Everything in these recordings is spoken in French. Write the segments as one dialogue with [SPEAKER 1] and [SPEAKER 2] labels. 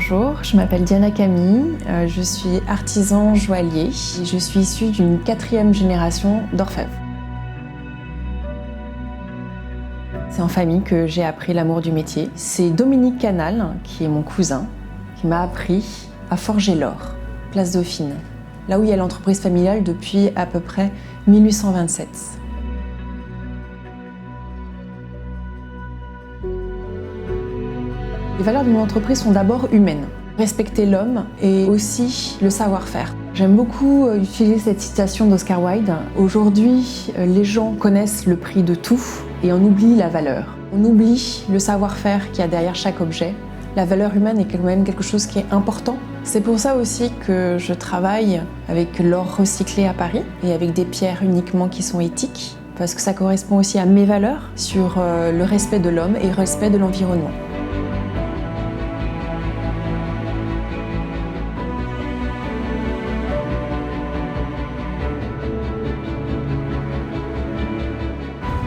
[SPEAKER 1] Bonjour, je m'appelle Diana Camille, je suis artisan joaillier et je suis issue d'une 4e génération d'orfèvres. C'est en famille que j'ai appris l'amour du métier. C'est Dominique Canal, qui est mon cousin, qui m'a appris à forger l'or, place Dauphine, là où il y a l'entreprise familiale depuis à peu près 1827. Les valeurs de mon entreprise sont d'abord humaines. Respecter l'homme et aussi le savoir-faire. J'aime beaucoup utiliser cette citation d'Oscar Wilde. Aujourd'hui, les gens connaissent le prix de tout et on oublie la valeur. On oublie le savoir-faire qu'il y a derrière chaque objet. La valeur humaine est quand même quelque chose qui est important. C'est pour ça aussi que je travaille avec l'or recyclé à Paris et avec des pierres uniquement qui sont éthiques, parce que ça correspond aussi à mes valeurs sur le respect de l'homme et le respect de l'environnement.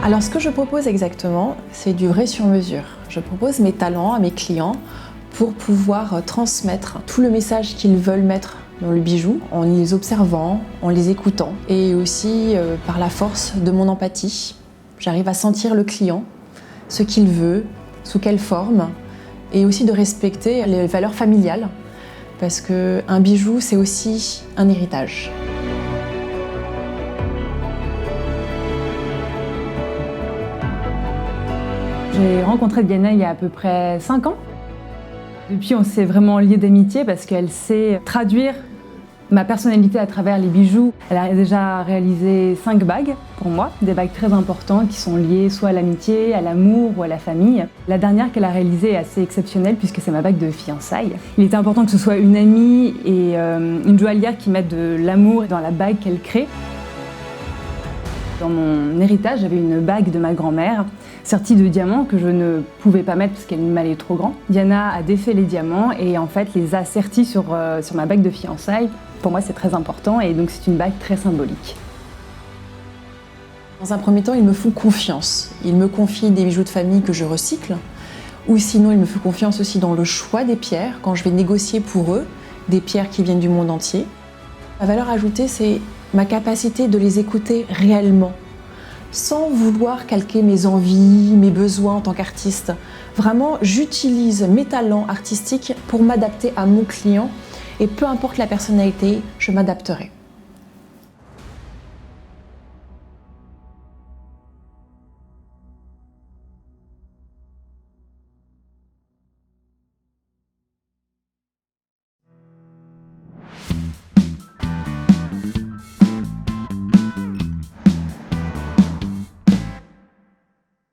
[SPEAKER 1] Alors ce que je propose exactement, c'est du vrai sur mesure. Je propose mes talents à mes clients pour pouvoir transmettre tout le message qu'ils veulent mettre dans le bijou en les observant, en les écoutant et aussi par la force de mon empathie. J'arrive à sentir le client, ce qu'il veut, sous quelle forme et aussi de respecter les valeurs familiales parce qu'un bijou c'est aussi un héritage.
[SPEAKER 2] J'ai rencontré Diana il y a à peu près 5 ans. Depuis, on s'est vraiment liés d'amitié parce qu'elle sait traduire ma personnalité à travers les bijoux. Elle a déjà réalisé 5 bagues pour moi, des bagues très importantes qui sont liées soit à l'amitié, à l'amour ou à la famille. La dernière qu'elle a réalisée est assez exceptionnelle puisque c'est ma bague de fiançailles. Il était important que ce soit une amie et une joaillière qui mette de l'amour dans la bague qu'elle crée. Dans mon héritage, j'avais une bague de ma grand-mère, sertie de diamants que je ne pouvais pas mettre parce qu'elle m'allait trop grand. Diana a défait les diamants et en fait les a sertis sur ma bague de fiançailles. Pour moi, c'est très important et donc c'est une bague très symbolique.
[SPEAKER 1] Dans un premier temps, ils me font confiance. Ils me confient des bijoux de famille que je recycle, ou sinon ils me font confiance aussi dans le choix des pierres, quand je vais négocier pour eux des pierres qui viennent du monde entier. La valeur ajoutée, c'est ma capacité de les écouter réellement, sans vouloir calquer mes envies, mes besoins en tant qu'artiste. Vraiment, j'utilise mes talents artistiques pour m'adapter à mon client et peu importe la personnalité, je m'adapterai.